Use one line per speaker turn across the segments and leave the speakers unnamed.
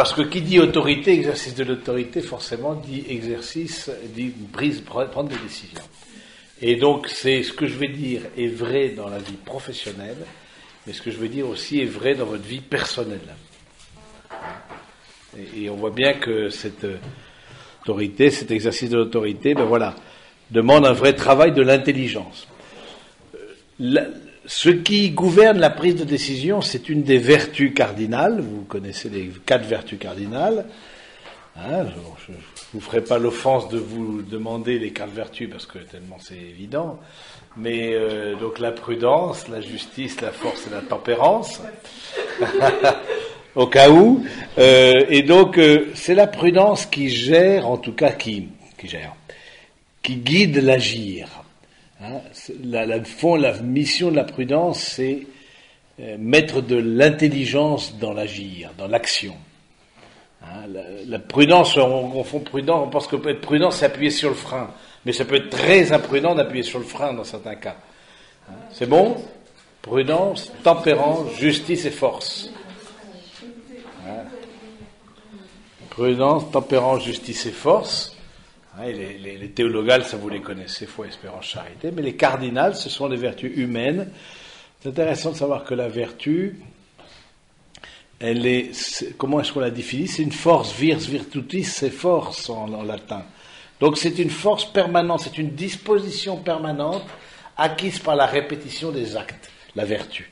Parce que qui dit autorité, exercice de l'autorité, forcément dit exercice, dit prendre des décisions. Et donc, c'est ce que je vais dire est vrai dans la vie professionnelle, mais ce que je veux dire aussi est vrai dans votre vie personnelle. Et on voit bien que cette autorité, cet exercice de l'autorité, ben voilà, demande un vrai travail de l'intelligence. Ce qui gouverne la prise de décision, c'est une des vertus cardinales. Vous connaissez les 4 vertus cardinales. Hein, je ne vous ferai pas l'offense de vous demander les 4 vertus, parce que tellement c'est évident. Mais donc la prudence, la justice, la force et la tempérance, au cas où. Et donc c'est la prudence qui gère, en tout cas qui guide l'agir. Hein, la mission de la prudence, c'est mettre de l'intelligence dans l'agir, dans l'action. Hein, la prudence, on confond prudent, on pense que être prudent, c'est appuyer sur le frein. Mais ça peut être très imprudent d'appuyer sur le frein dans certains cas. Hein, c'est bon ? Prudence, tempérance, justice et force. Hein, prudence, tempérance, justice et force. Les théologales, ça vous les connaissez, foi, espérance, charité, mais les cardinales, ce sont les vertus humaines. C'est intéressant de savoir que la vertu, comment est-ce qu'on la définit ? C'est une force, virs virtutis, c'est force en latin. Donc c'est une force permanente, c'est une disposition permanente acquise par la répétition des actes, la vertu.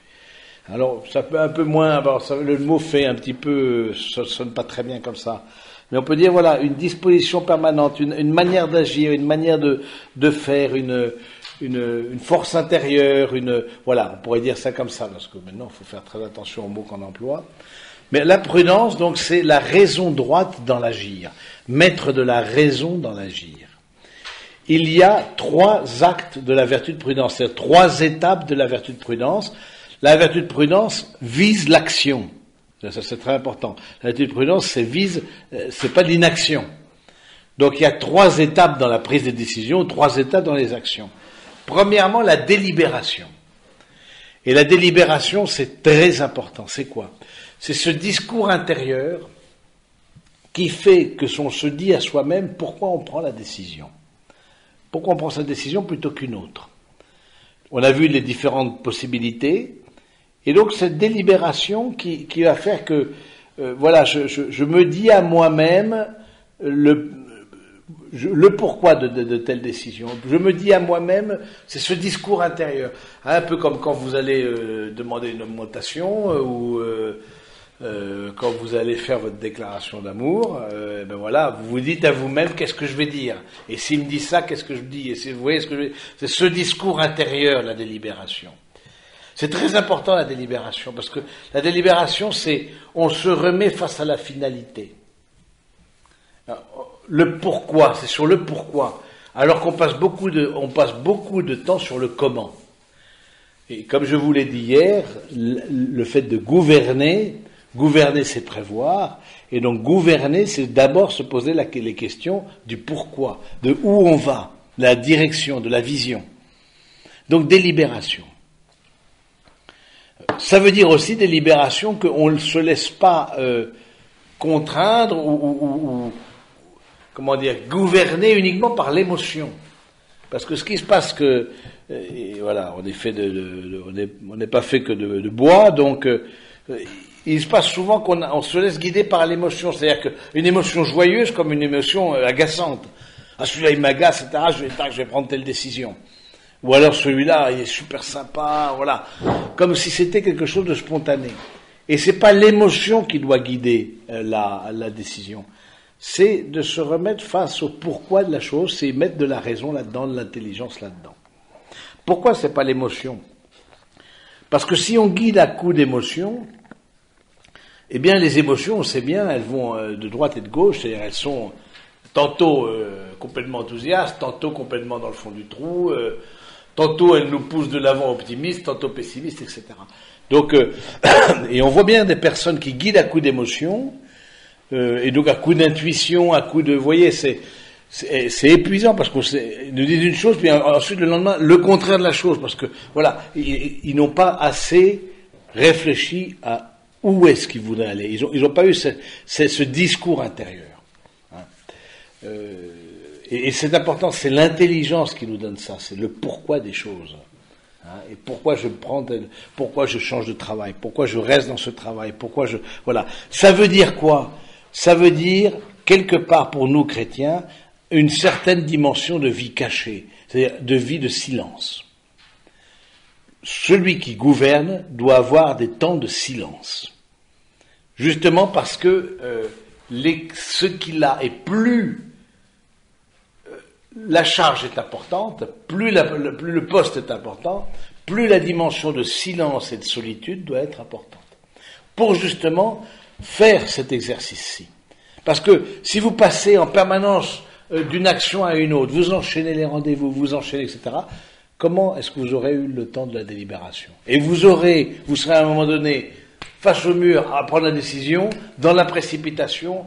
Alors, ça peut un peu moins, le mot fait un petit peu, ça sonne pas très bien comme ça. Mais on peut dire, voilà, une disposition permanente, une manière d'agir, une manière de faire, une force intérieure, voilà, on pourrait dire ça comme ça, parce que maintenant, il faut faire très attention aux mots qu'on emploie. Mais la prudence, donc, c'est la raison droite dans l'agir. Mettre de la raison dans l'agir. Il y a 3 actes de la vertu de prudence, c'est-à-dire 3 étapes de la vertu de prudence. La vertu de prudence vise l'action. Ça, c'est très important. La vertu de prudence, c'est pas de l'inaction. Donc, il y a 3 étapes dans la prise de décision, 3 étapes dans les actions. Premièrement, la délibération. Et la délibération, c'est très important. C'est quoi ? C'est ce discours intérieur qui fait que on se dit à soi-même pourquoi on prend la décision. Pourquoi on prend cette décision plutôt qu'une autre. On a vu les différentes possibilités. Et donc cette délibération qui va faire que, voilà, je me dis à moi-même le pourquoi de telle décision. Je me dis à moi-même, c'est ce discours intérieur. Un peu comme quand vous allez demander une augmentation ou quand vous allez faire votre déclaration d'amour, ben voilà, vous vous dites à vous-même qu'est-ce que je vais dire. Et s'il me dit ça, qu'est-ce que je dis. Et vous voyez c'est ce discours intérieur, la délibération. C'est très important la délibération, parce que la délibération, c'est on se remet face à la finalité. Le pourquoi, c'est sur le pourquoi, alors qu'on passe beaucoup de temps sur le comment. Et comme je vous l'ai dit hier, le fait de gouverner c'est prévoir, et donc gouverner, c'est d'abord se poser les questions du pourquoi, de où on va, la direction, de la vision. Donc délibération. Ça veut dire aussi délibération qu'on ne se laisse pas contraindre ou comment dire, gouverner uniquement par l'émotion. Parce que ce qui se passe que, voilà, on n'est pas fait que de bois, donc il se passe souvent qu'on se laisse guider par l'émotion. C'est-à-dire qu'une émotion joyeuse comme une émotion agaçante. Ah, celui-là il m'agace, etc. Je vais prendre telle décision. Ou alors celui-là, il est super sympa, voilà. Comme si c'était quelque chose de spontané. Et c'est pas l'émotion qui doit guider la décision. C'est de se remettre face au pourquoi de la chose, c'est mettre de la raison là-dedans, de l'intelligence là-dedans. Pourquoi c'est pas l'émotion ? Parce que si on guide à coup d'émotion, eh bien les émotions, on sait bien, elles vont de droite et de gauche, c'est-à-dire elles sont tantôt complètement enthousiastes, tantôt complètement dans le fond du trou, tantôt elles nous poussent de l'avant optimistes, tantôt pessimistes, etc. Donc, et on voit bien des personnes qui guident à coup d'émotion, et donc à coup d'intuition, à coup de, vous voyez, c'est épuisant parce qu'on nous dit une chose, puis ensuite le lendemain le contraire de la chose, parce que voilà, ils n'ont pas assez réfléchi Où est-ce qu'ils voudraient aller? Ils ont pas eu ce discours intérieur. Hein. Et c'est important, c'est l'intelligence qui nous donne ça, c'est le pourquoi des choses. Hein, et pourquoi pourquoi je change de travail, pourquoi je reste dans ce travail, voilà. Ça veut dire quoi? Ça veut dire, quelque part pour nous chrétiens, une certaine dimension de vie cachée, c'est-à-dire de vie de silence. Celui qui gouverne doit avoir des temps de silence. Justement parce que ce qu'il a, et plus la charge est importante, plus le poste est important, plus la dimension de silence et de solitude doit être importante. Pour justement faire cet exercice-ci. Parce que si vous passez en permanence d'une action à une autre, vous enchaînez les rendez-vous, vous enchaînez, etc., comment est-ce que vous aurez eu le temps de la délibération? Et vous serez à un moment donné face au mur à prendre la décision, dans la précipitation,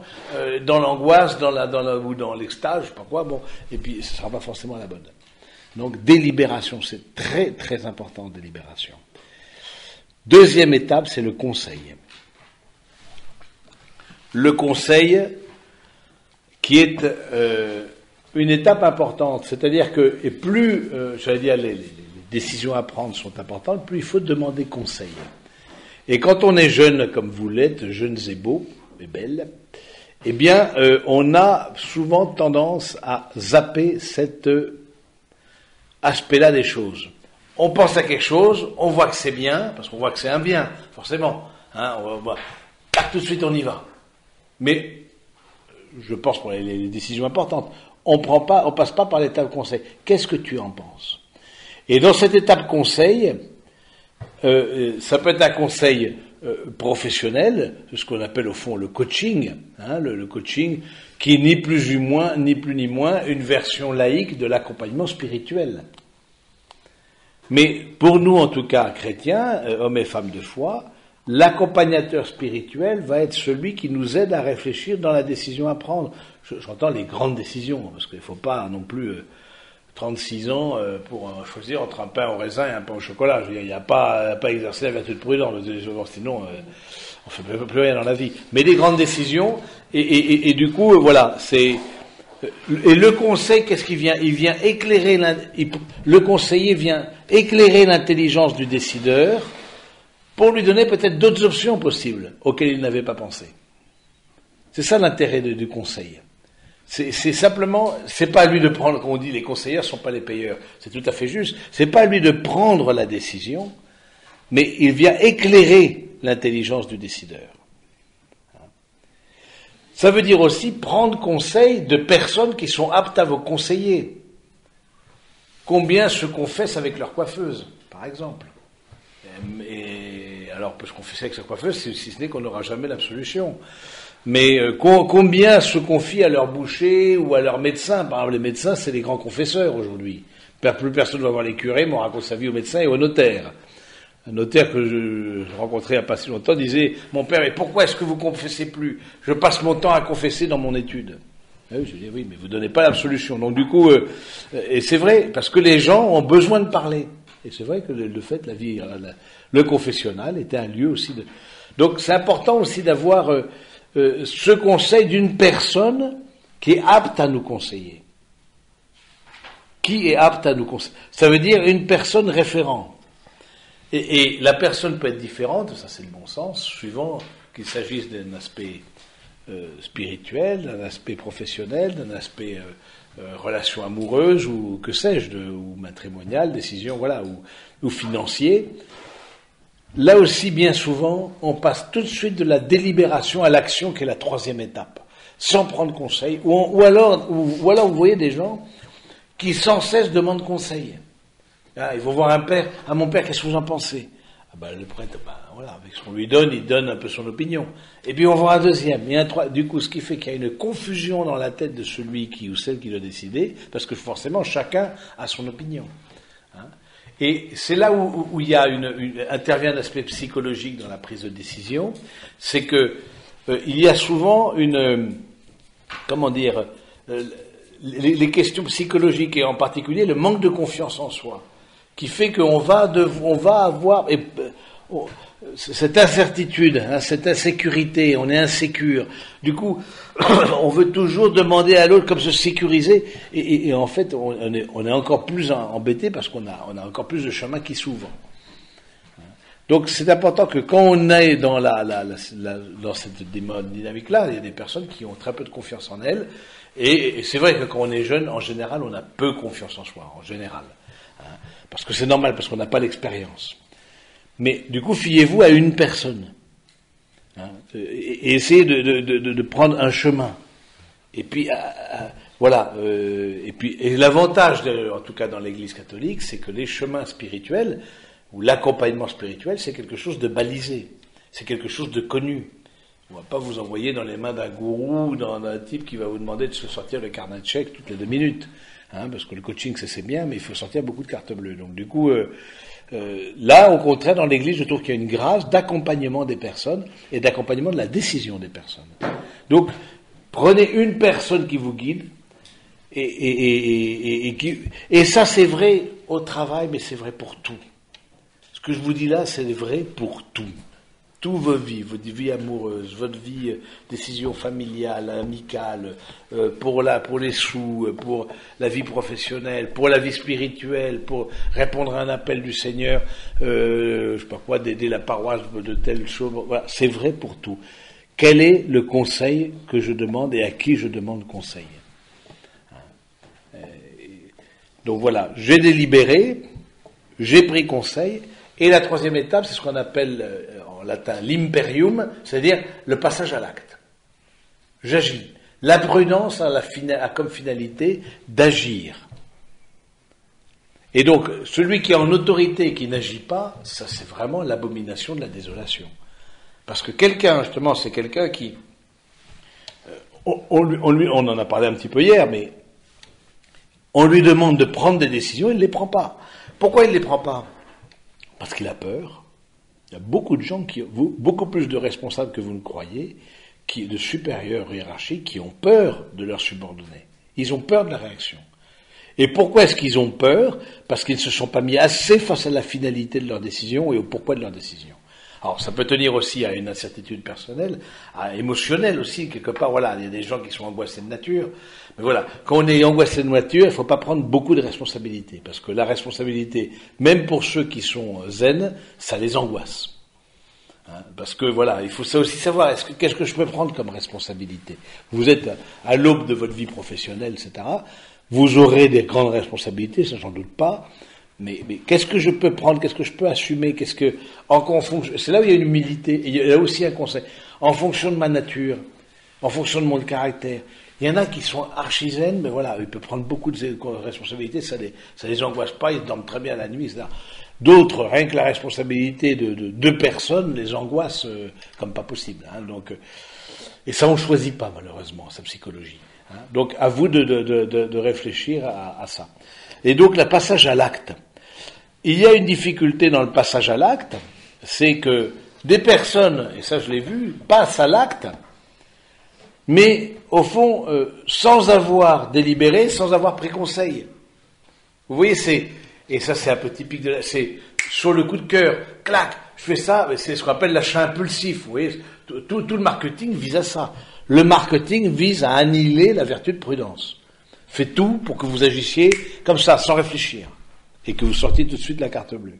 dans l'angoisse, ou dans l'extase, je sais pas quoi, bon, et puis ce ne sera pas forcément la bonne. Donc délibération, c'est très très important, délibération. Deuxième étape, c'est le conseil. Le conseil qui est une étape importante, c'est-à-dire que, et plus, les décisions à prendre sont importantes, plus il faut demander conseil. Et quand on est jeune, comme vous l'êtes, jeunes et beaux, et belles, eh bien, on a souvent tendance à zapper cet aspect-là des choses. On pense à quelque chose, on voit que c'est bien, parce qu'on voit que c'est un bien, forcément. Hein, tout de suite on y va. Mais, je pense pour les décisions importantes, on passe pas par l'étape conseil. Qu'est-ce que tu en penses? Et dans cette étape conseil, ça peut être un conseil professionnel, ce qu'on appelle au fond le coaching, hein, le coaching qui est ni plus ni moins une version laïque de l'accompagnement spirituel. Mais pour nous en tout cas chrétiens, hommes et femmes de foi, l'accompagnateur spirituel va être celui qui nous aide à réfléchir dans la décision à prendre. J'entends les grandes décisions, parce qu'il ne faut pas non plus 36 ans pour choisir entre un pain au raisin et un pain au chocolat. Je veux dire, il n'y a pas exercer la vertu de prudence, sinon on ne fait plus rien dans la vie. Mais des grandes décisions, et du coup, voilà, c'est... Et le conseil, qu'est-ce qu'il vient? Il vient éclairer... Le conseiller vient éclairer l'intelligence du décideur pour lui donner peut-être d'autres options possibles auxquelles il n'avait pas pensé. C'est ça l'intérêt du conseil. C'est simplement, c'est pas à lui de prendre, comme on dit, les conseillers ne sont pas les payeurs. C'est tout à fait juste. C'est pas à lui de prendre la décision, mais il vient éclairer l'intelligence du décideur. Ça veut dire aussi prendre conseil de personnes qui sont aptes à vous conseiller. Combien se confessent avec leur coiffeuse, par exemple? Et alors, peut se confesser avec sa coiffeuse, si ce n'est qu'on n'aura jamais l'absolution. Mais combien se confient à leur boucher ou à leur médecin? Par exemple, les médecins, c'est les grands confesseurs aujourd'hui. Plus personne ne va voir les curés, mais on raconte sa vie au médecin et au notaire. Un notaire que je rencontrais il n'y a pas si longtemps disait « Mon père, mais pourquoi est-ce que vous confessez plus? Je passe mon temps à confesser dans mon étude. » Je dis « Oui, mais vous ne donnez pas l'absolution. » Donc du coup, et c'est vrai, parce que les gens ont besoin de parler. Et c'est vrai que le fait, le confessionnal était un lieu aussi de... Donc c'est important aussi d'avoir ce conseil d'une personne qui est apte à nous conseiller. Qui est apte à nous conseiller? Ça veut dire une personne référente. Et la personne peut être différente, ça c'est le bon sens, suivant qu'il s'agisse d'un aspect spirituel, d'un aspect professionnel, d'un aspect relation amoureuse ou que sais-je, ou matrimoniale, décision, voilà, ou financier. Là aussi, bien souvent, on passe tout de suite de la délibération à l'action, qui est la troisième étape, sans prendre conseil, ou alors vous voyez des gens qui sans cesse demandent conseil. Ah, ils vont voir un père, mon père, qu'est-ce que vous en pensez? Le prêtre, voilà, avec ce qu'on lui donne, il donne un peu son opinion. Et puis on va voir un deuxième, et un troisième. Du coup, ce qui fait qu'il y a une confusion dans la tête de celui ou celle qui doit décider, parce que forcément, chacun a son opinion. Hein. Et c'est là où il y a intervient un aspect psychologique dans la prise de décision, c'est que il y a souvent les questions psychologiques, et en particulier le manque de confiance en soi, qui fait qu'on va avoir, cette incertitude, hein, cette insécurité, on est insécure. Du coup, on veut toujours demander à l'autre comme se sécuriser, et en fait, on est encore plus embêté parce qu'on a encore plus de chemins qui s'ouvrent. Donc, c'est important que quand on est dans dans cette dynamique-là, il y a des personnes qui ont très peu de confiance en elles, et c'est vrai que quand on est jeune, en général, on a peu confiance en soi, en général. Hein, parce que c'est normal, parce qu'on n'a pas l'expérience. Mais du coup, fiez-vous à une personne. Hein, et essayez de prendre un chemin. Et puis, voilà. Et l'avantage, en tout cas dans l'Église catholique, c'est que les chemins spirituels, ou l'accompagnement spirituel, c'est quelque chose de balisé. C'est quelque chose de connu. On ne va pas vous envoyer dans les mains d'un gourou ou d'un type qui va vous demander de se sortir le carnet de chèques toutes les 2 minutes. Hein, parce que le coaching, c'est bien, mais il faut sortir beaucoup de cartes bleues. Donc du coup, là, au contraire, dans l'Église, je trouve qu'il y a une grâce d'accompagnement des personnes et d'accompagnement de la décision des personnes. Donc, prenez une personne qui vous guide, et ça, c'est vrai au travail, mais c'est vrai pour tout. Ce que je vous dis là, c'est vrai pour tout. Toutes vos vies, votre vie amoureuse, votre vie, décision familiale, amicale, pour les sous, pour la vie professionnelle, pour la vie spirituelle, pour répondre à un appel du Seigneur, je sais pas quoi, d'aider la paroisse de telle chose. Voilà, c'est vrai pour tout. Quel est le conseil que je demande et à qui je demande conseil? Donc voilà, j'ai délibéré, j'ai pris conseil, et la troisième étape, c'est ce qu'on appelle en latin l'imperium, c'est-à-dire le passage à l'acte. J'agis. La prudence a comme finalité d'agir. Et donc, celui qui est en autorité et qui n'agit pas, ça c'est vraiment l'abomination de la désolation. Parce que quelqu'un, justement, c'est quelqu'un qui... on en a parlé un petit peu hier, mais on lui demande de prendre des décisions, il ne les prend pas. Pourquoi il ne les prend pas? Parce qu'il a peur. Il y a beaucoup de gens beaucoup plus de responsables que vous ne croyez, de supérieurs hiérarchiques, qui ont peur de leurs subordonnés. Ils ont peur de la réaction. Et pourquoi est-ce qu'ils ont peur? Parce qu'ils ne se sont pas mis assez face à la finalité de leur décision et au pourquoi de leur décision. Alors, ça peut tenir aussi à une incertitude personnelle, émotionnelle aussi, quelque part, voilà, il y a des gens qui sont angoissés de nature, mais voilà, quand on est angoissé de nature, il ne faut pas prendre beaucoup de responsabilités, parce que la responsabilité, même pour ceux qui sont zen, ça les angoisse. Hein, parce que voilà, il faut ça aussi savoir, qu'est-ce que je peux prendre comme responsabilité? Vous êtes à l'aube de votre vie professionnelle, etc., vous aurez des grandes responsabilités, ça j'en doute pas, mais qu'est-ce que je peux prendre, qu'est-ce que je peux assumer, c'est là où il y a une humilité, et il y a aussi un conseil, en fonction de ma nature, en fonction de mon caractère. Il y en a qui sont archi-zen, mais voilà, ils peuvent prendre beaucoup de responsabilités, ça les angoisse pas, ils dorment très bien la nuit, etc. D'autres, rien que la responsabilité de 2 personnes les angoisse comme pas possible. Hein, donc, et ça on choisit pas malheureusement, sa psychologie. Hein. Donc à vous de réfléchir à ça. Et donc le passage à l'acte. Il y a une difficulté dans le passage à l'acte, c'est que des personnes, et ça je l'ai vu, passent à l'acte, mais au fond, sans avoir délibéré, sans avoir pris conseil. Vous voyez, et ça c'est un peu typique c'est sur le coup de cœur, clac, je fais ça, c'est ce qu'on appelle l'achat impulsif. Vous voyez, tout le marketing vise à ça. Le marketing vise à annihiler la vertu de prudence. Faites tout pour que vous agissiez comme ça, sans réfléchir, et que vous sortiez tout de suite la carte bleue.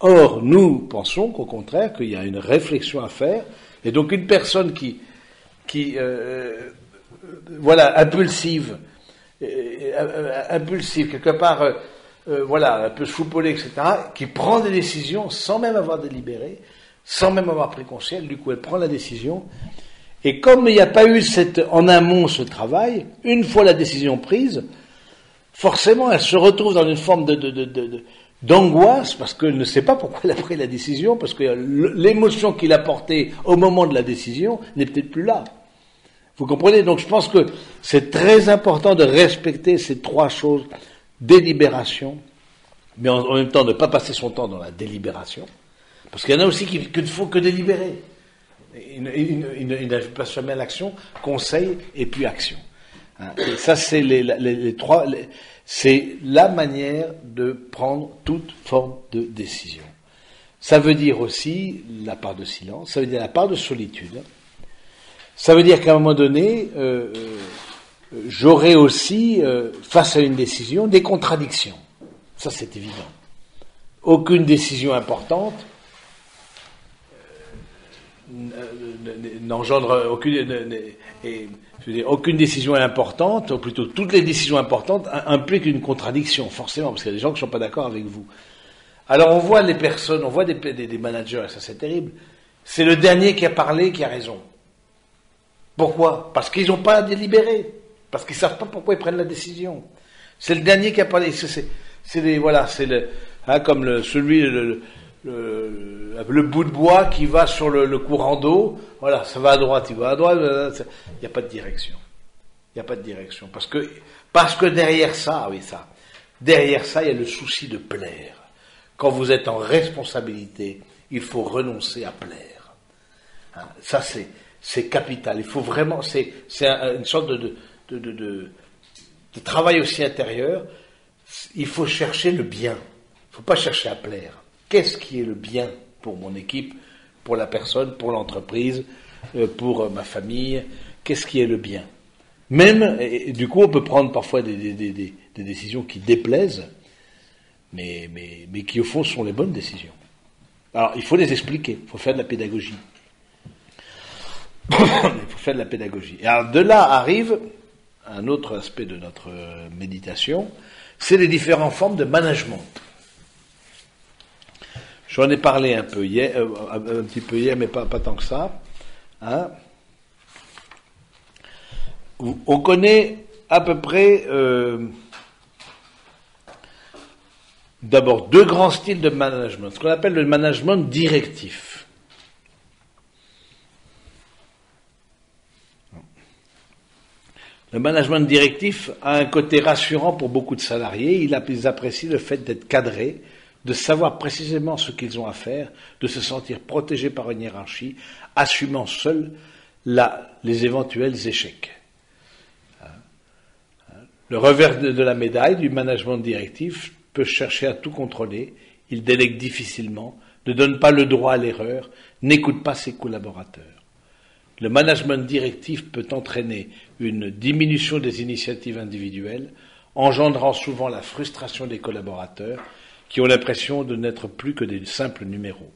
Or, nous pensons qu'au contraire, qu'il y a une réflexion à faire, et donc une personne qui voilà, impulsive, quelque part, voilà, un peu soupolée, etc., qui prend des décisions sans même avoir délibéré, sans même avoir pris conscience, du coup elle prend la décision, et comme il n'y a pas eu en amont ce travail, une fois la décision prise, forcément elle se retrouve dans une forme d'angoisse, parce qu'elle ne sait pas pourquoi elle a pris la décision, parce que l'émotion qu'il a portée au moment de la décision n'est peut-être plus là. Vous comprenez? Donc je pense que c'est très important de respecter ces 3 choses. Délibération, mais en même temps ne pas passer son temps dans la délibération, parce qu'il y en a aussi qui ne font que délibérer. Ils ne passent jamais à l'action, conseil et puis action. Hein, et ça c'est les 3, c'est la manière de prendre toute forme de décision. Ça veut dire aussi la part de silence, ça veut dire la part de solitude. Ça veut dire qu'à un moment donné, j'aurai aussi, face à une décision, des contradictions. Ça, c'est évident. Aucune décision importante n'engendre aucune décision importante, ou plutôt toutes les décisions importantes impliquent une contradiction, forcément, parce qu'il y a des gens qui ne sont pas d'accord avec vous. Alors on voit les personnes, on voit des managers, et ça c'est terrible, c'est le dernier qui a parlé qui a raison. Pourquoi? Parce qu'ils n'ont pas délibéré, parce qu'ils ne savent pas pourquoi ils prennent la décision. C'est le dernier qui a parlé, comme le bout de bois qui va sur le courant d'eau, voilà, ça va à droite, il va à droite, il n'y a pas de direction. Il n'y a pas de direction. Parce que derrière ça, derrière ça, il y a le souci de plaire. Quand vous êtes en responsabilité, il faut renoncer à plaire. Ça, c'est capital. Il faut vraiment, c'est une sorte de travail aussi intérieur. Il faut chercher le bien. Il ne faut pas chercher à plaire. Qu'est-ce qui est le bien pour mon équipe, pour la personne, pour l'entreprise, pour ma famille? Qu'est-ce qui est le bien? Même, et du coup, on peut prendre parfois des décisions qui déplaisent, mais qui au fond sont les bonnes décisions. Alors, il faut les expliquer, il faut faire de la pédagogie. Il faut faire de la pédagogie. Et alors, de là arrive un autre aspect de notre méditation, c'est les différentes formes de management. J'en ai parlé un peu hier, un petit peu hier, mais pas tant que ça. Hein. On connaît à peu près d'abord deux grands styles de management, ce qu'on appelle le management directif. Le management directif a un côté rassurant pour beaucoup de salariés. Ils apprécient le fait d'être cadrés, de savoir précisément ce qu'ils ont à faire, de se sentir protégés par une hiérarchie, assumant seuls les éventuels échecs. Le revers de la médaille du management directif peut chercher à tout contrôler, il délègue difficilement, ne donne pas le droit à l'erreur, n'écoute pas ses collaborateurs. Le management directif peut entraîner une diminution des initiatives individuelles, engendrant souvent la frustration des collaborateurs qui ont l'impression de n'être plus que des simples numéros.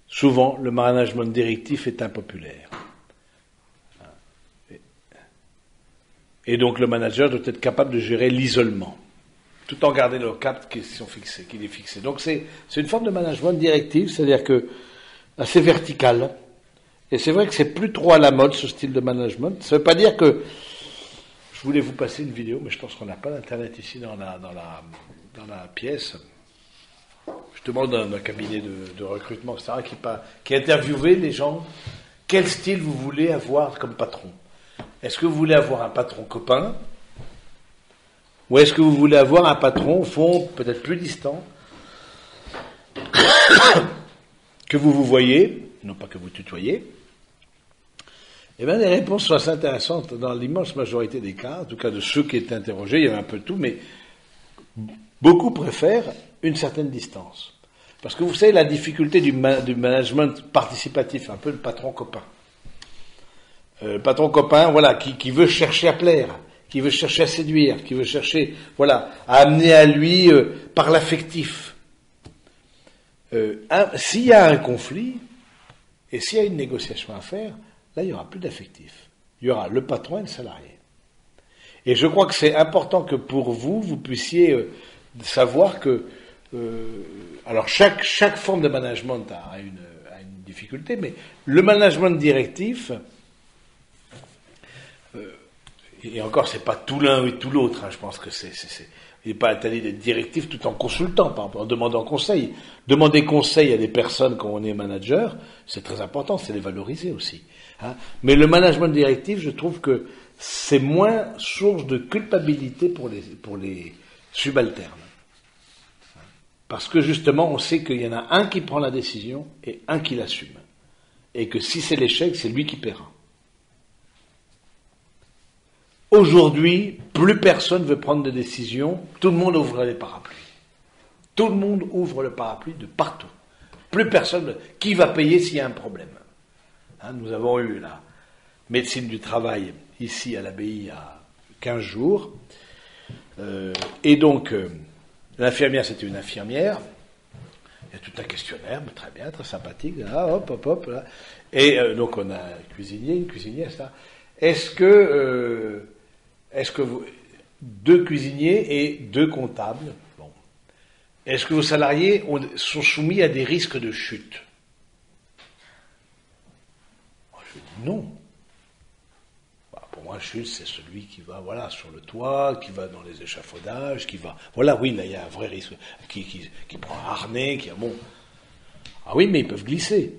Souvent, le management directif est impopulaire. Et donc le manager doit être capable de gérer l'isolement, tout en gardant le cap qu'il est fixé. Donc c'est une forme de management directif, c'est-à-dire que assez vertical. Et c'est vrai que c'est plus trop à la mode, ce style de management. Ça ne veut pas dire que... Je voulais vous passer une vidéo, mais je pense qu'on n'a pas d'internet ici dans la pièce. Je demande à un cabinet de recrutement, etc., qui interviewait les gens. Quel style vous voulez avoir comme patron? Est-ce que vous voulez avoir un patron copain? Ou est-ce que vous voulez avoir un patron, au fond, peut-être plus distant, que vous voyez, non pas que vous tutoyez? Eh bien, les réponses sont assez intéressantes. Dans l'immense majorité des cas, en tout cas de ceux qui étaient interrogés, il y avait un peu de tout, mais beaucoup préfèrent une certaine distance. Parce que vous savez, la difficulté du management participatif, un peu le patron copain. Le patron copain, voilà, qui veut chercher à plaire, qui veut chercher à séduire, qui veut chercher, voilà, à amener à lui par l'affectif. S'il y a un conflit, et s'il y a une négociation à faire, là, il n'y aura plus d'affectif. Il y aura le patron et le salarié. Et je crois que c'est important que pour vous, vous puissiez savoir que... alors, chaque forme de management a une difficulté, mais le management directif... et encore, c'est pas tout l'un et tout l'autre. Hein, je pense que il n'est pas interdit d'être directif tout en consultant, par exemple, en demandant conseil. Demander conseil à des personnes quand on est manager, c'est très important, c'est les valoriser aussi. Hein. Mais le management directif, je trouve que c'est moins source de culpabilité pour les subalternes. Parce que justement, on sait qu'il y en a un qui prend la décision et un qui l'assume. Et que si c'est l'échec, c'est lui qui paiera. Aujourd'hui, plus personne ne veut prendre de décision, tout le monde ouvre les parapluies. Tout le monde ouvre le parapluie de partout. Plus personne. Qui va payer s'il y a un problème? Nous avons eu la médecine du travail ici à l'abbaye il y a 15 jours. Et donc, l'infirmière, c'était une infirmière. Il y a tout un questionnaire, très bien, très sympathique. Là, hop, hop, hop. Là. Et donc, on a un cuisinier, une cuisinière, ça. Est-ce que vous, 2 cuisiniers et 2 comptables, bon. Est-ce que vos salariés sont soumis à des risques de chute? Moi, je dis non. Pour moi, chute, c'est celui qui va, voilà, sur le toit, qui va dans les échafaudages, qui va, voilà, oui, là, il y a un vrai risque, qui prend un harnais, qui a, bon. Ah oui, mais ils peuvent glisser.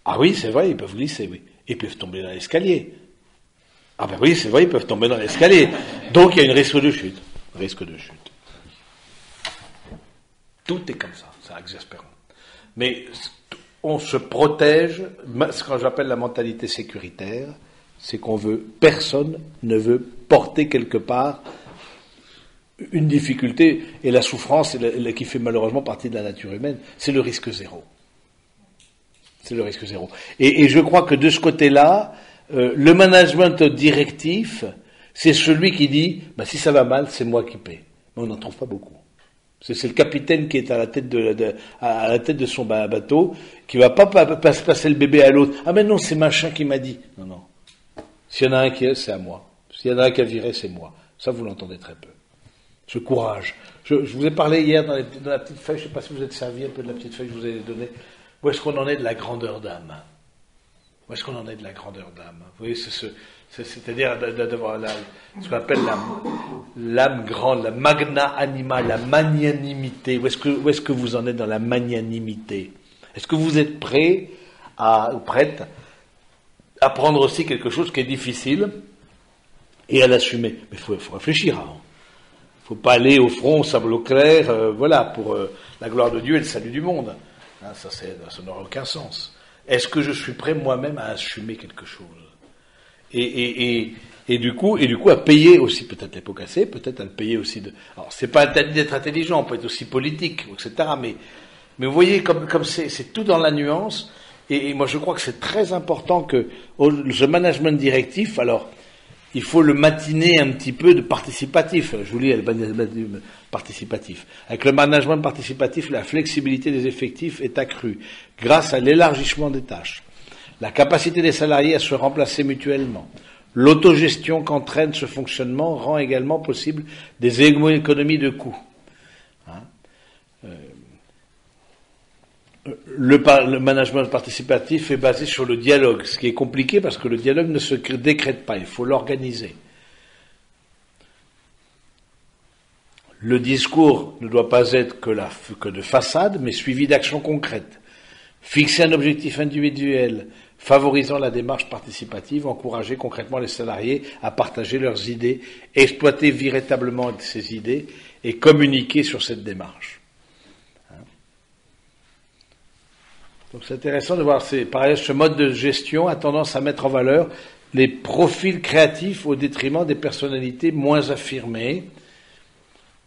Ah oui, c'est vrai, ils peuvent glisser, oui. Ils peuvent tomber dans l'escalier. Ah ben oui, c'est vrai, ils peuvent tomber dans l'escalier. Donc, il y a un risque de chute. Risque de chute. Tout est comme ça, c'est exaspérant. Mais on se protège, ce que j'appelle la mentalité sécuritaire, c'est personne ne veut porter quelque part une difficulté, et la souffrance qui fait malheureusement partie de la nature humaine, c'est le risque zéro. C'est le risque zéro. Et je crois que de ce côté-là, le management directif, c'est celui qui dit, si ça va mal, c'est moi qui paie. Mais on n'en trouve pas beaucoup. C'est le capitaine qui est à la tête de son bateau, qui va pas passer le bébé à l'autre. Ah mais non, c'est machin qui m'a dit. Non, non. S'il y en a un qui est, c'est à moi. S'il y en a un qui a viré, c'est moi. Ça, vous l'entendez très peu. Ce courage. Je vous ai parlé hier dans la petite feuille, je ne sais pas si vous êtes servi un peu de la petite feuille que je vous ai donnée. Où est-ce qu'on en est de la grandeur d'âme? Où est-ce qu'on en est de la grandeur d'âme? Vous voyez, c'est-à-dire d'avoir ce qu'on appelle l'âme grande, la magna anima, la magnanimité. Où est-ce que vous en êtes dans la magnanimité? Est-ce que vous êtes prêt ou prête à prendre aussi quelque chose qui est difficile et à l'assumer? Mais il faut réfléchir avant. Il ne faut pas aller au front, au sable au clair, voilà, pour la gloire de Dieu et le salut du monde. Ça n'aura aucun sens. Est-ce que je suis prêt moi-même à assumer quelque chose? Et du coup à payer aussi, peut-être les pots cassés, peut-être à le payer aussi alors c'est pas interdit d'être intelligent, on peut être aussi politique, etc. Mais vous voyez comme c'est tout dans la nuance. Et moi je crois que c'est très important que ce management directif, alors il faut le matiner un petit peu de participatif. Je vous lis le management participatif. Avec le management participatif, la flexibilité des effectifs est accrue grâce à l'élargissement des tâches, la capacité des salariés à se remplacer mutuellement. L'autogestion qu'entraîne ce fonctionnement rend également possible des économies de coûts. Le management participatif est basé sur le dialogue, ce qui est compliqué parce que le dialogue ne se décrète pas, il faut l'organiser. Le discours ne doit pas être que de façade, mais suivi d'actions concrètes. Fixer un objectif individuel, favorisant la démarche participative, encourager concrètement les salariés à partager leurs idées, exploiter véritablement ces idées et communiquer sur cette démarche. Donc c'est intéressant de voir, par ailleurs, ce mode de gestion a tendance à mettre en valeur les profils créatifs au détriment des personnalités moins affirmées.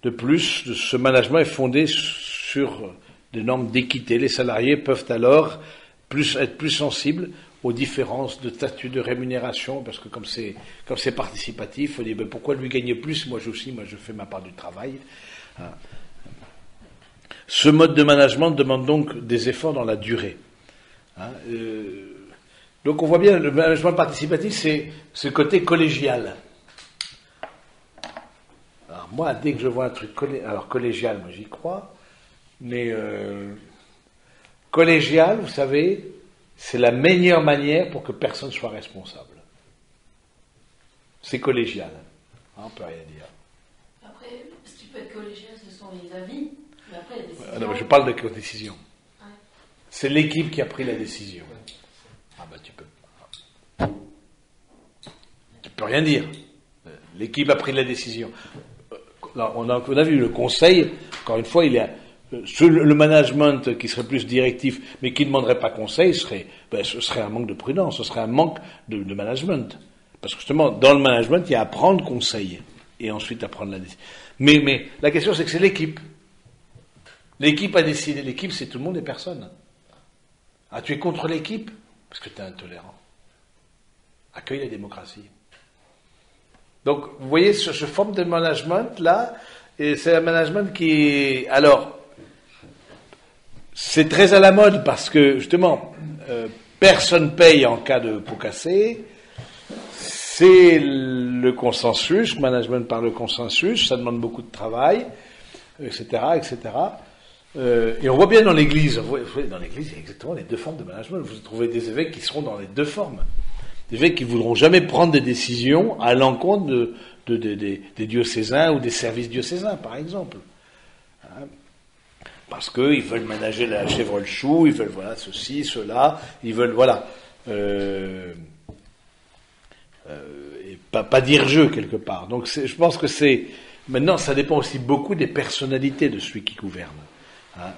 De plus, ce management est fondé sur des normes d'équité. Les salariés peuvent alors être plus sensibles aux différences de statut de rémunération, parce que comme c'est participatif, on dit pourquoi lui gagner plus, moi je fais ma part du travail. Ce mode de management demande donc des efforts dans la durée. Donc on voit bien, le management participatif, c'est ce côté collégial. Alors moi, dès que je vois un truc collégial, moi j'y crois, mais collégial, vous savez, c'est la meilleure manière pour que personne soit responsable. C'est collégial. On peut rien dire.
Après, ce qui peut être collégial, ce sont les avis. Mais après, la décision...
Non, mais je parle de décision. Ouais. C'est l'équipe qui a pris la décision. Ah ben tu peux rien dire. L'équipe a pris la décision. Là, on a vu le conseil, encore une fois, il y a le management qui serait plus directif, mais qui ne demanderait pas conseil, ce serait un manque de prudence, ce serait un manque de management. Parce que justement, dans le management, il y a à prendre conseil, et ensuite à prendre la décision. Mais la question, c'est que c'est l'équipe. L'équipe a décidé. L'équipe, c'est tout le monde et personne. Ah, tu es contre l'équipe parce que tu es intolérant. Accueille la démocratie. Donc, vous voyez, ce forme de management-là, et c'est un management qui... Alors, c'est très à la mode parce que, justement, personne paye en cas de pot cassé. C'est le consensus, management par le consensus, ça demande beaucoup de travail, etc., etc. Et on voit bien dans l'Église, dans l'Église, il y a exactement les deux formes de management. Vous trouvez des évêques qui seront dans les deux formes. Des évêques qui ne voudront jamais prendre des décisions à l'encontre des diocésains ou des services diocésains, par exemple. Hein, parce qu'ils veulent manager la chèvre le chou, ils veulent, voilà, ceci, cela, ils veulent, voilà. Et pas dire jeu, quelque part. Donc, je pense que c'est... Maintenant, ça dépend aussi beaucoup des personnalités de celui qui gouverne. Hein,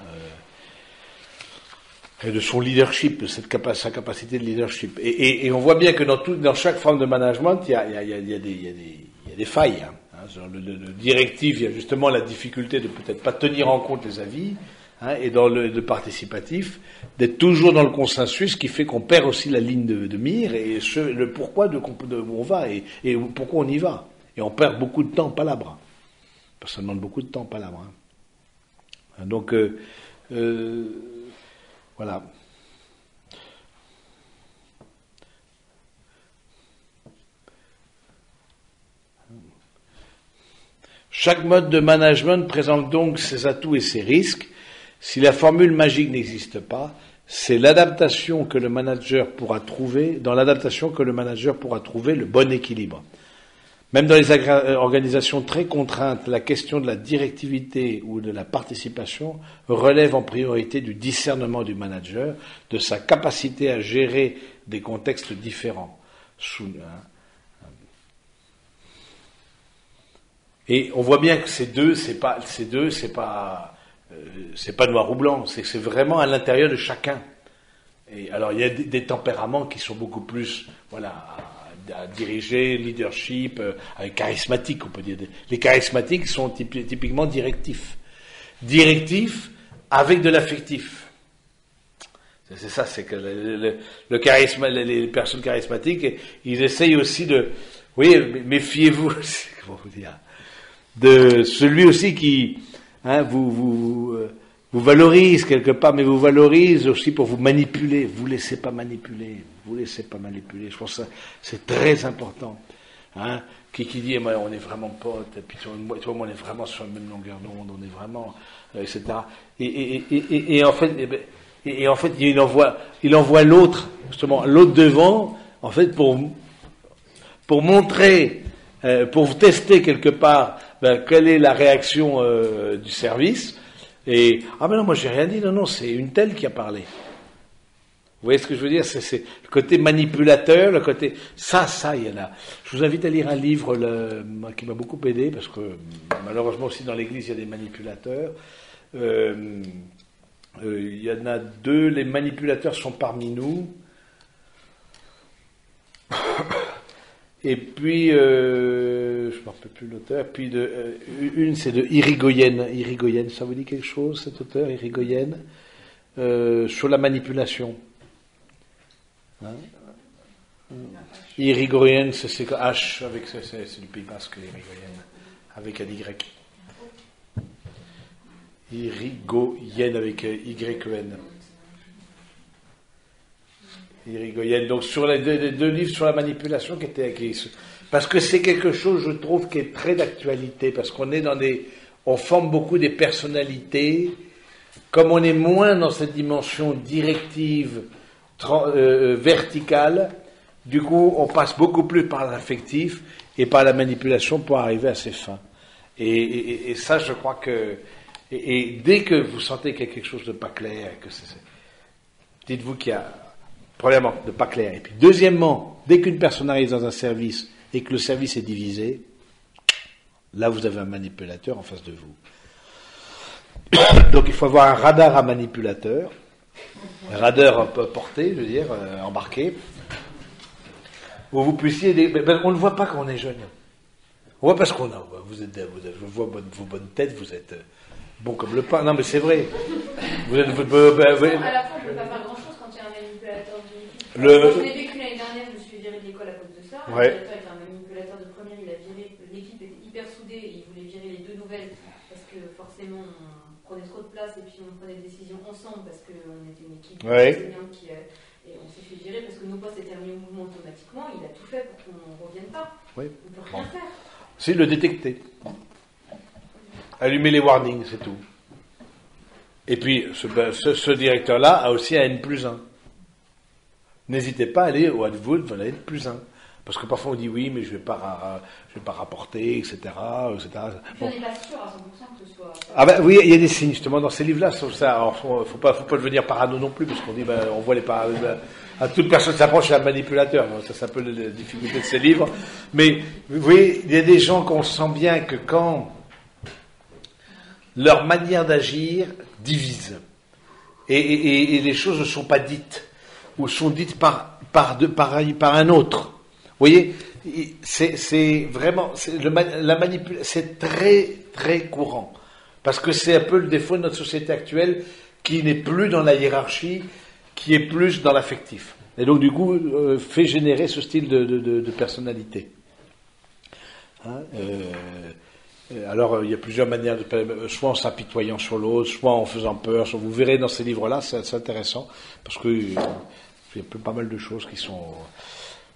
et de son leadership, de sa capacité de leadership. Et on voit bien que dans chaque forme de management, il y a des failles. Hein. Le directif, il y a justement la difficulté de peut-être pas tenir en compte les avis, hein, et dans le participatif, d'être toujours dans le consensus, qui fait qu'on perd aussi la ligne de mire, et le pourquoi de où on va, et pourquoi on y va. Et on perd beaucoup de temps en palabres. Parce que ça demande beaucoup de temps en palabres. Hein. Donc, voilà. Chaque mode de management présente donc ses atouts et ses risques. Si la formule magique n'existe pas, c'est l'adaptation que le manager pourra trouver, dans l'adaptation que le manager pourra trouver le bon équilibre. Même dans les organisations très contraintes, la question de la directivité ou de la participation relève en priorité du discernement du manager, de sa capacité à gérer des contextes différents. Et on voit bien que c'est pas noir ou blanc, c'est vraiment à l'intérieur de chacun. Et alors il y a des tempéraments qui sont beaucoup plus, voilà, à diriger, leadership, charismatique, on peut dire. Les charismatiques sont typiquement directifs. Directifs avec de l'affectif. C'est ça, c'est que le charisme, les personnes charismatiques, ils essayent aussi de, oui, méfiez-vous, comment vous dire, de celui aussi qui, hein, vous valorise quelque part, mais vous valorise aussi pour vous manipuler. Vous laissez pas manipuler. Je pense que c'est très important. Hein, qui dit, on est vraiment potes, et puis toi, on est vraiment sur la même longueur d'onde, on est vraiment, etc. Et en fait, il envoie l'autre, justement, l'autre devant, en fait, pour montrer, pour tester quelque part, quelle est la réaction du service. Et, mais non, moi j'ai rien dit, non, c'est une telle qui a parlé. Vous voyez ce que je veux dire, c'est le côté manipulateur, le côté... Ça, il y en a. Je vous invite à lire un livre qui m'a beaucoup aidé, parce que malheureusement aussi dans l'Église, il y a des manipulateurs. Il y en a deux, les manipulateurs sont parmi nous. Et puis, je ne me rappelle plus l'auteur, puis une c'est de Irigoyen. Irigoyen, ça vous dit quelque chose, cet auteur, Irigoyen, sur la manipulation. Hein? Irigoyen, c'est H, c'est du Pays Basque, Irigoyen, avec un Y. Irigoyen avec YN. Irigoyen. Donc sur les deux livres sur la manipulation qui étaient écrits, parce que c'est quelque chose, je trouve, qui est très d'actualité, parce qu'on est on forme beaucoup des personnalités, comme on est moins dans cette dimension directive, verticale, du coup, on passe beaucoup plus par l'affectif et par la manipulation pour arriver à ses fins. Et ça, je crois que, et dès que vous sentez qu'il y a quelque chose de pas clair, dites-vous qu'il y a premièrement, de pas clair. Et puis, deuxièmement, dès qu'une personne arrive dans un service et que le service est divisé, là, vous avez un manipulateur en face de vous. Donc, il faut avoir un radar à manipulateur, un radar porté, je veux dire, embarqué, où vous puissiez... on ne le voit pas quand on est jeune. On voit parce qu'on a... je vois vos bonnes têtes, vous êtes bon comme le pain. Non, mais c'est vrai. Vous êtes,
À la fin, on ne peut pas faire grand-chose quand il y a un manipulateur de l'équipe. Moi, je l'ai vécu l'année dernière, je me suis viré de l'école à cause de ça.
Ouais.
Le directeur était un manipulateur de première, il a viré, l'équipe était hyper soudée et il voulait virer les deux nouvelles parce que forcément on prenait trop de place et puis on prenait des décisions ensemble parce qu'on était une équipe enseignante et on s'est fait virer parce que nos postes étaient remis au mouvement automatiquement. Il a tout fait pour qu'on ne revienne pas.
Oui.
On ne peut rien faire.
C'est le détecter. Allumer les warnings, c'est tout. Et puis, ce directeur-là a aussi un N+1. N'hésitez pas à aller au Adwood, voilà, N+1. Parce que parfois on dit oui, mais je vais pas rapporter, etc.
Bon. On n'est pas sûr à 100% que ce soit...
Ah ben oui, il y a des signes justement dans ces livres-là sur ça. Alors, faut pas devenir parano non plus, parce qu'on dit, on voit à toute personne s'approche à un manipulateur. Ça, c'est un peu la difficulté de ces livres. Mais vous voyez, il y a des gens qu'on sent bien que quand leur manière d'agir divise, et les choses ne sont pas dites, ou sont dites par un autre. Vous voyez, c'est vraiment, la manipulation, c'est très, très courant. Parce que c'est un peu le défaut de notre société actuelle, qui n'est plus dans la hiérarchie, qui est plus dans l'affectif. Et donc, du coup, fait générer ce style de personnalité. Hein, alors, il y a plusieurs manières soit en s'apitoyant sur l'autre, soit en faisant peur. Vous verrez dans ces livres-là, c'est intéressant, parce que il y a pas mal de choses qui sont...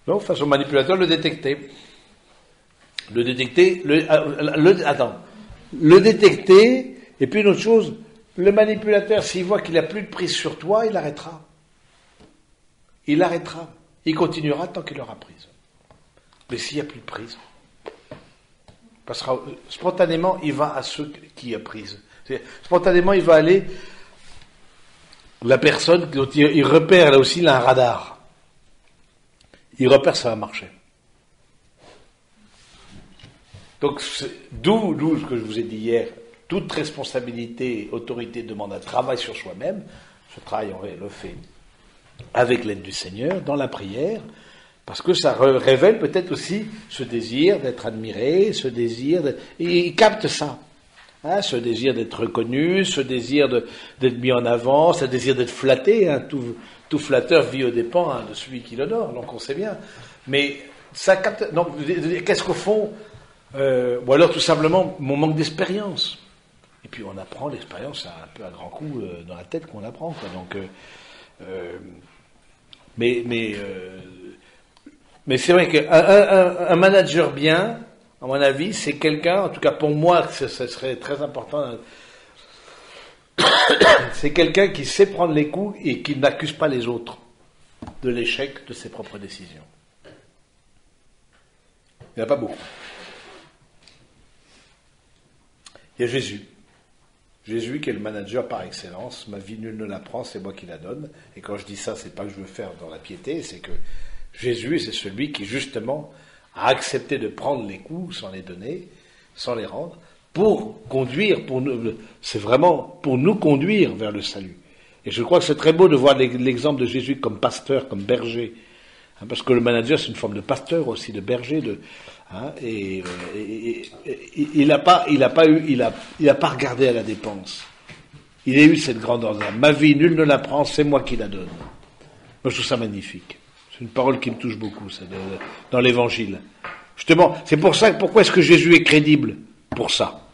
Donc, face au manipulateur, le détecter. Le détecter, le détecter, et puis une autre chose, le manipulateur, s'il voit qu'il n'a plus de prise sur toi, il arrêtera. Il arrêtera. Il continuera tant qu'il aura prise. Mais s'il n'y a plus de prise, passera, spontanément, il va à ceux qui a prise. Spontanément, il va aller, la personne, dont il repère, là aussi, il a un radar. Il repère, ça va marcher. Donc, d'où ce que je vous ai dit hier, toute responsabilité, autorité demande un travail sur soi-même. Ce travail, on le fait avec l'aide du Seigneur, dans la prière, parce que ça révèle peut-être aussi ce désir d'être admiré, ce désir et il capte ça. Hein, ce désir d'être reconnu, ce désir d'être mis en avant, ce désir d'être flatté. Hein, tout flatteur vit aux dépens de celui qui l'honore, donc on sait bien. Mais ça capte... Donc, qu'est-ce qu'au fond... ou alors tout simplement mon manque d'expérience. Et puis on apprend l'expérience un peu à grands coups dans la tête qu'on apprend. Quoi. Donc, mais c'est vrai qu'un manager bien, à mon avis, c'est quelqu'un, en tout cas pour moi, ce serait très important, c'est quelqu'un qui sait prendre les coups et qui n'accuse pas les autres de l'échec de ses propres décisions. Il n'y en a pas beaucoup. Il y a Jésus. Jésus qui est le manager par excellence. Ma vie, nul ne la prend, c'est moi qui la donne. Et quand je dis ça, c'est pas que je veux faire dans la piété, c'est que Jésus, c'est celui qui, justement, a accepté de prendre les coups sans les donner, sans les rendre, pour conduire, c'est vraiment pour nous conduire vers le salut. Et je crois que c'est très beau de voir l'exemple de Jésus comme pasteur, comme berger. Hein, parce que le manager, c'est une forme de pasteur aussi, de berger, et il n'a pas regardé à la dépense. Il a eu cette grande ordre. Ma vie, nul ne la prend, c'est moi qui la donne. Moi, je trouve ça magnifique. C'est une parole qui me touche beaucoup, ça, dans l'Évangile. Justement, c'est pour ça. Pourquoi est-ce que Jésus est crédible pour ça?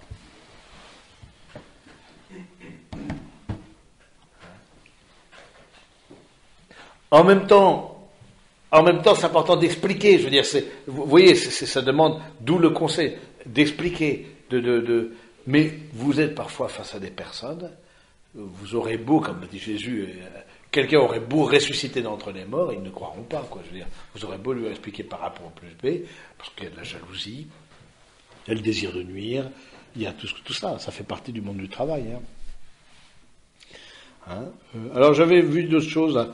En même temps, c'est important d'expliquer. Je veux dire, vous voyez, ça demande, d'où le conseil, d'expliquer, mais vous êtes parfois face à des personnes, vous aurez beau, comme dit Jésus, quelqu'un aurait beau ressusciter d'entre les morts, ils ne croiront pas, quoi. Je veux dire, vous aurez beau lui expliquer par A pour plus B, parce qu'il y a de la jalousie, il y a le désir de nuire, il y a tout ça, ça fait partie du monde du travail. Alors j'avais vu d'autres choses.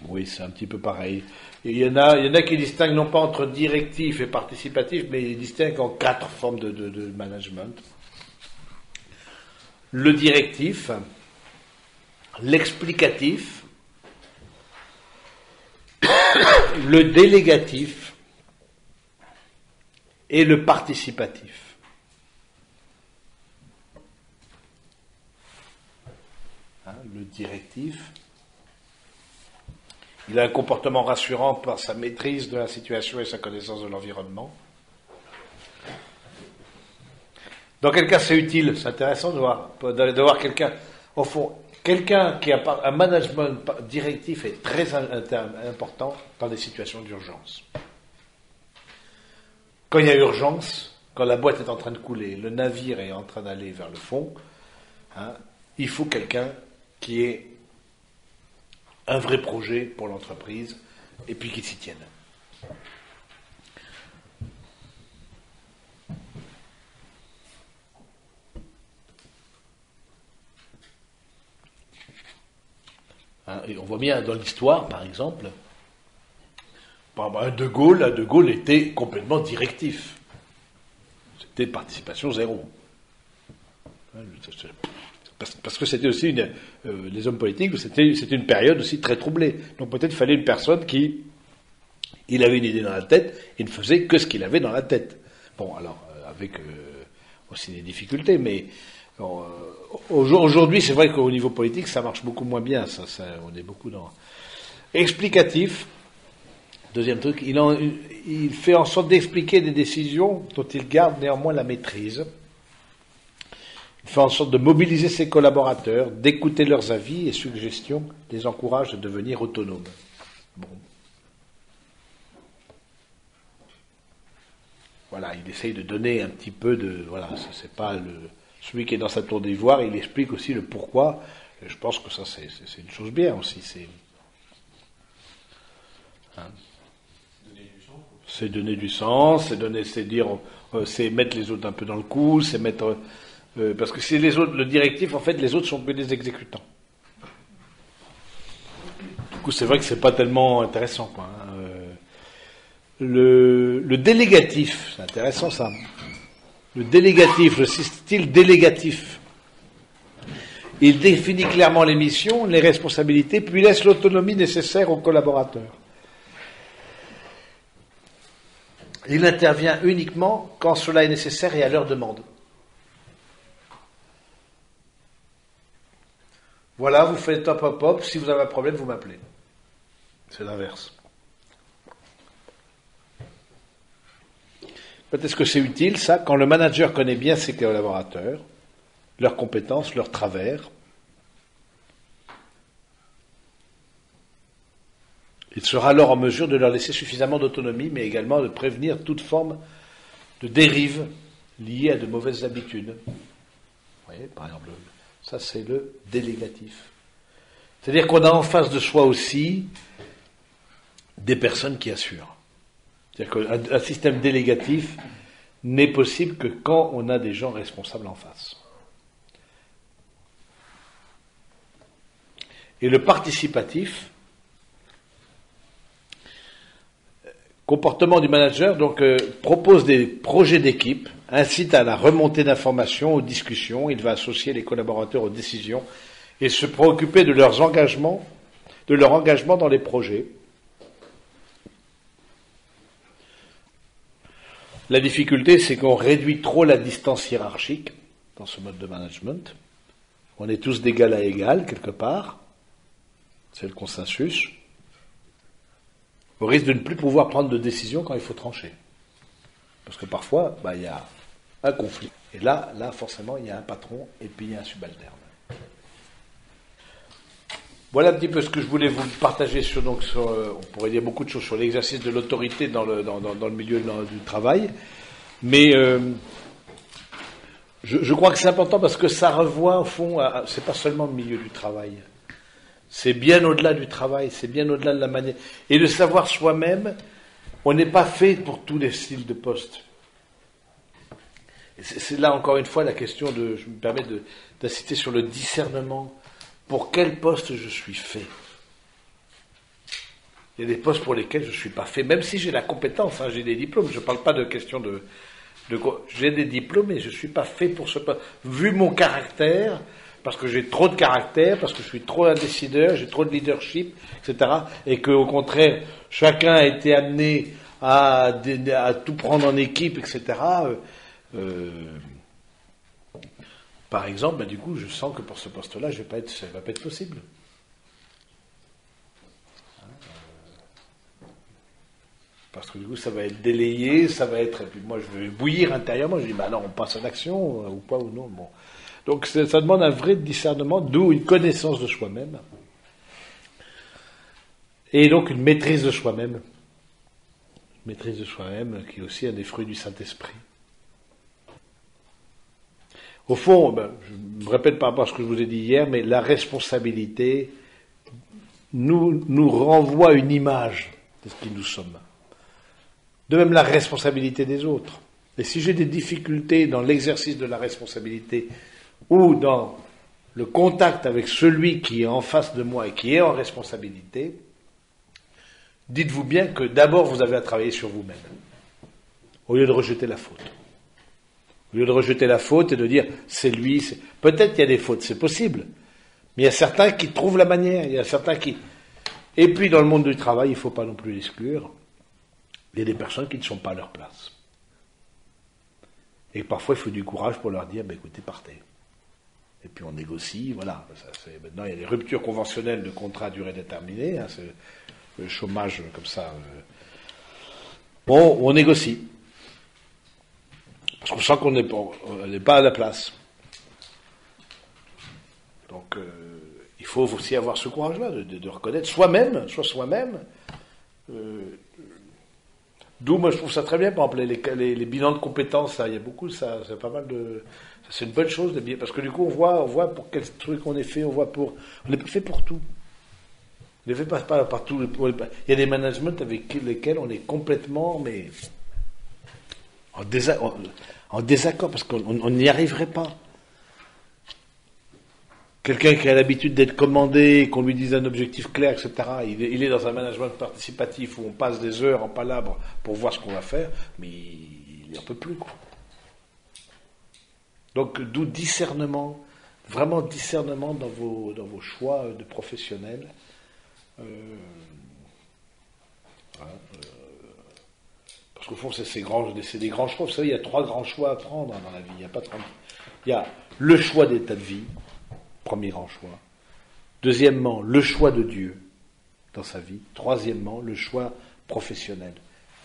Oui, c'est un petit peu pareil. Il y en a qui distinguent non pas entre directif et participatif, mais ils distinguent en 4 formes de management. Le directif, l'explicatif, le délégatif et le participatif. Le directif, il a un comportement rassurant par sa maîtrise de la situation et sa connaissance de l'environnement. Dans quel cas c'est utile? C'est intéressant de voir quelqu'un, au fond, quelqu'un qui a un management directif est très important dans des situations d'urgence. Quand il y a urgence, quand la boîte est en train de couler, le navire est en train d'aller vers le fond, il faut quelqu'un qui ait un vrai projet pour l'entreprise et puis qui s'y tienne. Et on voit bien dans l'histoire, par exemple, De Gaulle était complètement directif. C'était participation zéro. Parce que c'était aussi les hommes politiques, c'était une période aussi très troublée. Donc peut-être fallait une personne il avait une idée dans la tête, il ne faisait que ce qu'il avait dans la tête. Bon, alors, avec aussi des difficultés, mais aujourd'hui, c'est vrai qu'au niveau politique, ça marche beaucoup moins bien. On est beaucoup dans... Explicatif, deuxième truc, il fait en sorte d'expliquer des décisions dont il garde néanmoins la maîtrise. Il fait en sorte de mobiliser ses collaborateurs, d'écouter leurs avis et suggestions, les encourage à devenir autonomes. Bon. Voilà, il essaye de donner un petit peu de... Voilà, c'est pas celui qui est dans sa tour d'ivoire, il explique aussi le pourquoi. Et je pense que ça, c'est une chose bien aussi. C'est donner du sens, c'est mettre les autres un peu dans le coup, c'est mettre... parce que c'est les autres, le directif, en fait, les autres sont que des exécutants. Du coup, c'est vrai que c'est pas tellement intéressant, quoi. Le délégatif, c'est intéressant ça. Le délégatif, le style délégatif, il définit clairement les missions, les responsabilités, puis laisse l'autonomie nécessaire aux collaborateurs. Il intervient uniquement quand cela est nécessaire et à leur demande. Voilà, vous faites hop, hop, hop, si vous avez un problème, vous m'appelez. C'est l'inverse. Peut-être que c'est utile, ça, quand le manager connaît bien ses collaborateurs, leurs compétences, leurs travers. Il sera alors en mesure de leur laisser suffisamment d'autonomie, mais également de prévenir toute forme de dérive liée à de mauvaises habitudes. Vous voyez, par exemple, ça c'est le délégatif. C'est-à-dire qu'on a en face de soi aussi des personnes qui assurent. C'est-à-dire qu'un système délégatif n'est possible que quand on a des gens responsables en face. Et le participatif, comportement du manager, donc propose des projets d'équipe, incite à la remontée d'informations, aux discussions, il va associer les collaborateurs aux décisions et se préoccuper de leur engagement dans les projets. La difficulté, c'est qu'on réduit trop la distance hiérarchique dans ce mode de management. On est tous d'égal à égal, quelque part. C'est le consensus. Au risque de ne plus pouvoir prendre de décision quand il faut trancher. Parce que parfois, il y a un conflit. Et là, forcément, il y a un patron et puis il y a un subalterne. Voilà un petit peu ce que je voulais vous partager on pourrait dire beaucoup de choses sur l'exercice de l'autorité dans le milieu du travail, mais je crois que c'est important parce que ça revoit au fond, c'est pas seulement le milieu du travail, c'est bien au-delà du travail, c'est bien au-delà de la manière, et de savoir soi-même, on n'est pas fait pour tous les styles de poste. Et c'est là encore une fois la question je me permets d'insister sur le discernement. Pour quel poste je suis fait? Il y a des postes pour lesquels je ne suis pas fait, même si j'ai la compétence, j'ai des diplômes, je ne parle pas de question j'ai des diplômes et je ne suis pas fait pour ce poste. Vu mon caractère, parce que j'ai trop de caractère, parce que je suis trop un décideur, j'ai trop de leadership, etc., et qu'au contraire, chacun a été amené à tout prendre en équipe, etc. Par exemple, du coup, je sens que pour ce poste-là, ça va pas être possible. Parce que du coup, ça va être délayé, ça va être... Et puis moi, je vais bouillir intérieurement. Je dis, non, on passe à l'action, ou pas, ou non. Bon. Donc, ça demande un vrai discernement, d'où une connaissance de soi-même. Et donc, une maîtrise de soi-même. Une maîtrise de soi-même, qui est aussi un des fruits du Saint-Esprit. Au fond, je me répète par rapport à ce que je vous ai dit hier, mais la responsabilité nous renvoie à une image de ce qui nous sommes. De même la responsabilité des autres. Et si j'ai des difficultés dans l'exercice de la responsabilité ou dans le contact avec celui qui est en face de moi et qui est en responsabilité, dites-vous bien que d'abord vous avez à travailler sur vous-même, au lieu de rejeter la faute. Au lieu de rejeter la faute et de dire c'est lui, peut-être qu'il y a des fautes, c'est possible, mais il y a certains qui trouvent la manière, il y a certains qui... Et puis dans le monde du travail, il ne faut pas non plus l'exclure, il y a des personnes qui ne sont pas à leur place. Et parfois, il faut du courage pour leur dire, écoutez, partez. Et puis on négocie, voilà. Maintenant, il y a des ruptures conventionnelles de contrats à durée déterminée, c'est le chômage comme ça. Bon, on négocie. Parce qu'on sent qu'on n'est pas à la place. Donc, il faut aussi avoir ce courage-là, de reconnaître soi-même, d'où, moi, je trouve ça très bien, par exemple, les bilans de compétences, ça, il y a beaucoup, ça, c'est pas mal de... Ça, c'est une bonne chose, parce que du coup, on voit pour quel truc on est fait, on n'est pas fait pour tout. On n'est fait pas partout. Il y a des managements avec lesquels on est complètement, mais en désaccord, parce qu'on n'y arriverait pas. Quelqu'un qui a l'habitude d'être commandé, qu'on lui dise un objectif clair, etc., il est dans un management participatif où on passe des heures en palabre pour voir ce qu'on va faire, mais il n'en peut plus, quoi. Donc, d'où discernement, vraiment discernement dans vos choix de professionnels. Parce qu'au fond, c'est des grands choix. Vous savez, il y a 3 grands choix à prendre dans la vie. Il y a le choix d'état de vie. Premier grand choix. Deuxièmement, le choix de Dieu dans sa vie. Troisièmement, le choix professionnel.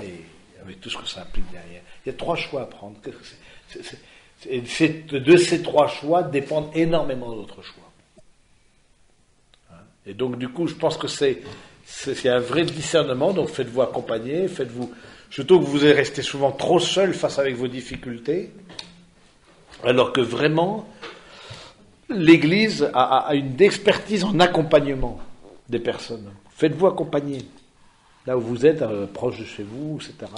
Et avec tout ce que ça implique derrière. Il y a 3 choix à prendre. De ces 3 choix dépendent énormément d'autres choix. Et donc, du coup, je pense que c'est un vrai discernement. Donc, faites-vous accompagner. Je trouve que vous êtes resté souvent trop seul face avec vos difficultés. Alors que vraiment... L'Église a une expertise en accompagnement des personnes. Faites-vous accompagner. Là où vous êtes, proche de chez vous, etc.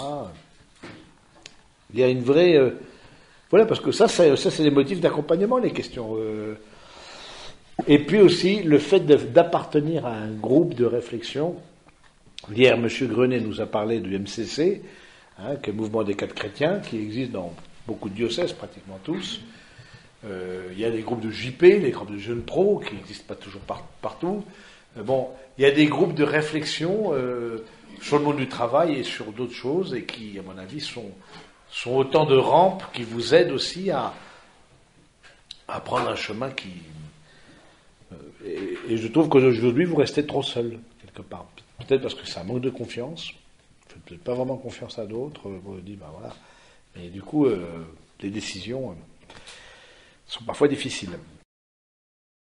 Il y a une vraie... voilà, parce que ça c'est des motifs d'accompagnement, les questions. Et puis aussi, le fait d'appartenir à un groupe de réflexion. Hier, M. Grenet nous a parlé du MCC, qui est le mouvement des 4 chrétiens, qui existe dans beaucoup de diocèses, pratiquement tous. Il y a des groupes de JP, les groupes de jeunes pros, qui n'existent pas toujours partout. Il y a des groupes de réflexion sur le monde du travail et sur d'autres choses, et qui, à mon avis, sont autant de rampes qui vous aident aussi à prendre un chemin qui... et je trouve qu'aujourd'hui, vous restez trop seul, quelque part. Peut-être parce que c'est un manque de confiance. Vous ne faites pas vraiment confiance à d'autres. Vous vous dites, voilà. Mais du coup, les décisions... sont parfois difficiles.